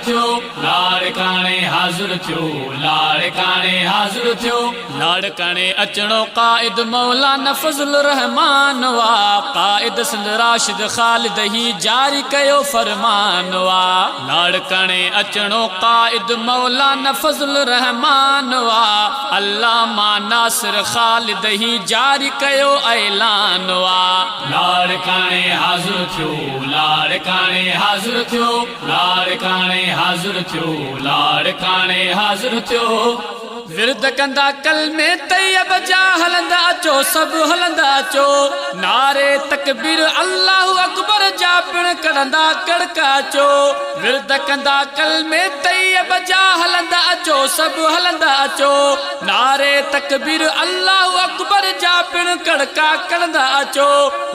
थियो लाड़काने हाज़िर थियो लाड़काने हाज़िर थियो लाड़काने अचणो क़ाइद मौलाना फज़ल रहमान वा क़ाइद सिंध राशिद ख़ालिद ही जारी कयो फरमान वा लाड़काने अचणो क़ाइद मौलाना फज़ल रहमान वा अल्लामा नासिर ख़ालिद ही जारी कयो ऐलान वा लाड़काने हाज़िर थियो लाड़काने हाज़िर थियो लाड़काने हाज़िर थियो लाड़काने हाज़िर थियो विरद कंदा कलमे तैयब जा हलंदा अचो सब हलंदा अचो नारे तकबीर अल्लाहु अकबर जा पिण कढंदा कड़का अचो विरद कंदा कलमे तैयब जा हलंदा अचो सब हलंदा अचो नारे तकबीर अल्लाहु अकबर जा पिण कड़का कढंदा अचो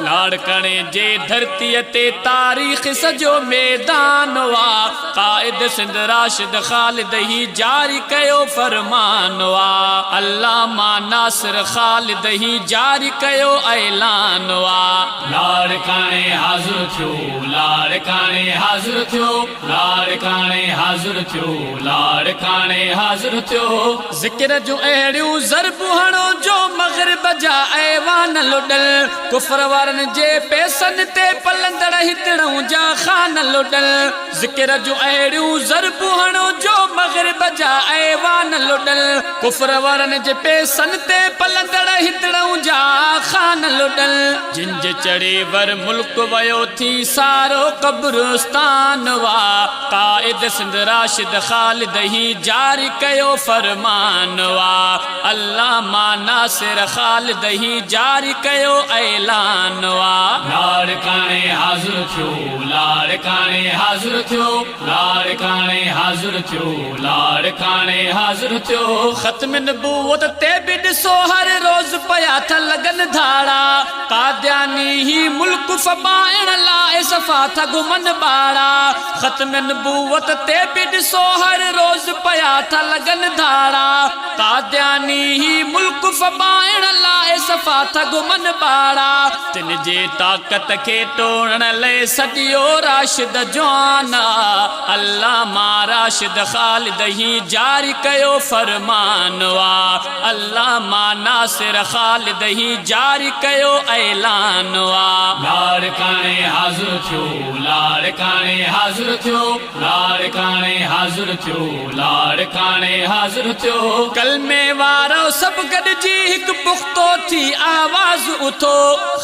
लाड़काने जे धरती ते तारीख़ सजो मैदान वा क़ाइद सिंध राशिद ख़ालिद ही जारी कयो फरमान अल्लामा नासिर ख़ालिद ही जारी कयो ऐलान वा लाड़काने हाज़िर थियो लाड़काने हाज़िर थियो लाड़काने हाज़िर थियो लाड़काने हाज़िर थियो ज़िक्र जूं अहिड़ियूं ज़रबूं हणो जो मग़रिब जा ऐवान लुॾल कुफ़र वारनि जे पैसनि ते पलंदड़ हितड़ूं जा खान लुॾल ज़िक्र जूं अहिड़ियूं ज़रबूं हणो जो मग़रिब जा ऐवान लुॾल कुफर वारन जे पैसन ते पलंदड़ हितड़ूं जा खान लुॾल जिंज चढ़े वर मुल्क वयो थी सारो कब्रस्तान वा क़ाइद सिंध राशिद ख़ालिद ही जारी कयो फरमान वा अल्लामा नासिर ख़ालिद ही जारी कयो ऐलान वा लाड़काने हाज़िर थियो लाड़काने हाज़िर थियो लाड़काने हाज़िर थियो लाड़काने हाज़िर थियो ख़त्म नबूवत ते भी ॾिसो हर रोज़ पया था लगन धाड़ा कादियानी ही मुल्क फबाइण लाइ सफ़ा था घुमन बाड़ा ख़त्म नबूवत ते भी ॾिसो हर रोज़ पया था लगन धाड़ा कादियानी ही मुल्क फबाइण लाइ सफ़ा था घुमन बाड़ा तिन जे ताक़त खे टोड़ण लाइ सॼो राशिद जवाना अल्लामा राशिद ख़ालिद ही जारी कयो फरमान वा अल्लामा नासिर ख़ालिद ही जारी कयो ऐलान वा लाड़काने हाज़िर थियो लाड़काने हाज़िर थियो लाड़काने हाज़िर थियो लाड़काने हाज़िर थियो कलमे वारो सभु गॾिजी हिकु पुख़्तो थी आवाज़ उथो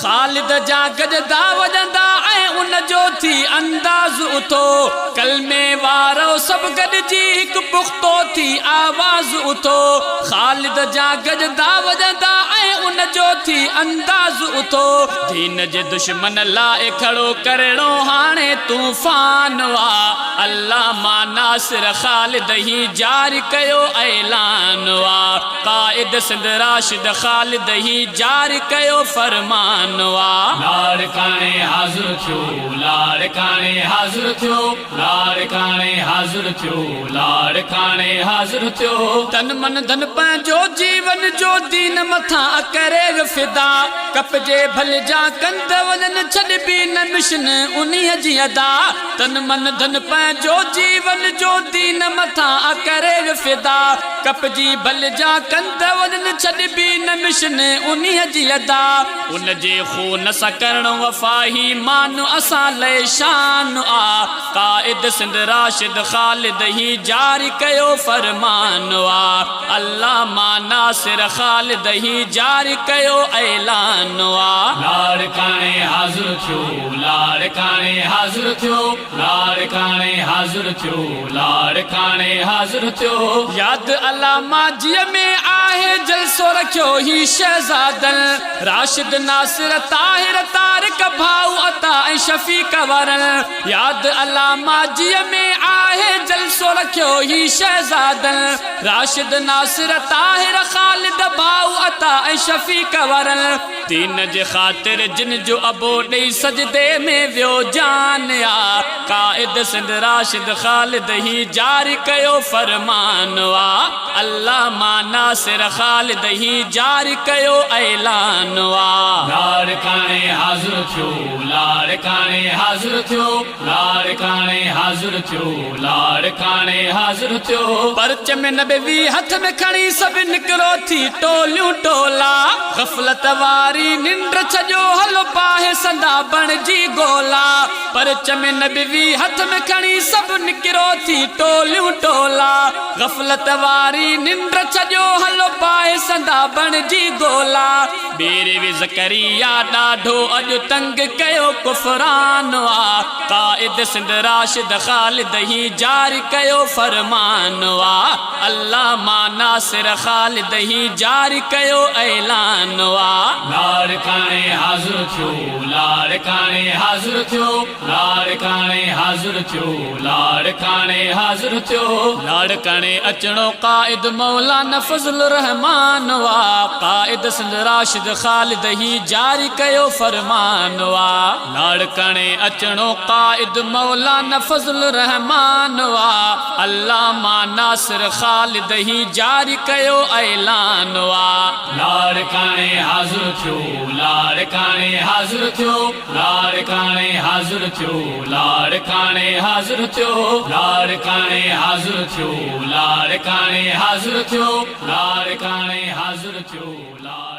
ख़ालिद जा गजदा वॼंदा ऐं उन जो थी अंदाज़ उथो कलमे वारो सभु गॾिजी हिकु पुख़्तो थी आवाज़ उथो ख़ालिद जा गजदा वॼंदा ऐं उन जो थी अंदाज़ उथो दीन जे दुश्मन लाइ खड़ो करणो हाणे तूफ़ान वा अल्लामा नासिर ख़ालिद ही जारी कयो ऐलान वा क़ाइद सिंध राशिद ख़ालिद ही जारी कयो फरमान वा लाड़काने हाज़िर थियो लाड़काने हाज़िर थियो लाड़काने हाज़िर थियो लाड़काने हाज़िर थियो तन मन धन पंहिंजो जीवन जो दीन मथां करे फिदा कपजे भल जा कंद वञनि छॾबी न मिशन उन्हीअ जी अदा तन मन धन पंहिंजो जीवन जो दीन मथां करे फिदा कपजी भल जा कंद वञनि छॾबी न मिशन उन्हीअ जी अदा उन जे खून सां करणो वफ़ाही मान असां लाइ शान आ क़ाइद सिंध राशिद ख़ालिद ही जारी कयो फरमान वा अल्लामा नासिर ख़ालिद ही जारी कयो ऐलान वा लाड़काने हाज़िर थियो लाड़काने हाज़िर थियो लाड़काने हाज़िर थियो लाड़काने हाज़िर थियो याद अल्लामा जीअ में आहे जलसो रखियो ही शहज़ादन राशिद नासिर ताहिर तारिक भाऊ अता ऐं शफ़ीक वरन याद अल्लामा जीअ में आहे जलसो रखियो रखियो ही शहजादन राशिद नासिर ताहिर ख़ालिद बाऊ अता ऐं शफ़ीक वरन दीन जे ख़ातिर जिन जो अबो ॾेई सजदे में वियो जान आ क़ाइद सिंध राशिद ख़ालिद ही जारी कयो फरमान आ अल्लाह मां नासिर ख़ालिद ही जारी कयो ऐलान आ लाड़काणे हाज़िर थियो लाड़काणे हाज़िर थियो लाड़काणे हाज़िर थियो लाड़काणे हाज़िर थियो परच में नबी हथ में खणी सब निकरो थी टोलियूं टोला ग़फ़लत वारी निंड छजो हलो पाहे संदा बणजी गोला परच में नबी हथ में खणी सब निकरो थी टोलियूं टोला ग़फ़लत वारी निंड छजो हलो पाहे संदा बणजी गोला बेरे वे ज़करिया ॾाढो अॼु तंग कयो कुफ़रान आ क़ाइद सिंध राशिद ख़ालिद ही जारी कयो फरमान आ अल्लाह मां नासिर ख़ालिद ही जारी कयो ऐलान आ लाड़काणे हाज़िर थियो लाड़काणे हाज़िर थियो लाड़काणे हाज़िर थियो लाड़काणे हाज़िर थियो लाड़काणे अचणो क़ाइद मौलाना फज़लुर रहमान वा क़ाइद सिंध राशिद ख़ालिद ही जारी कयो फरमान वा लाड़काणे अचणो क़ाइद मौलाना फज़लुर रहमान वा अल्लाह मां नासिर ख़ालिद ही जारी कयो ऐलान वा लाड़काणे हाज़िर थियो लाड़काणे हाज़िर थियो लाड़काणे हाज़िर थियो लाड़काणे हाज़िर थियो लाड़काणे हाज़िर थियो लाड़काणे हाज़िर थियो लाड़काणे हाज़िर थियो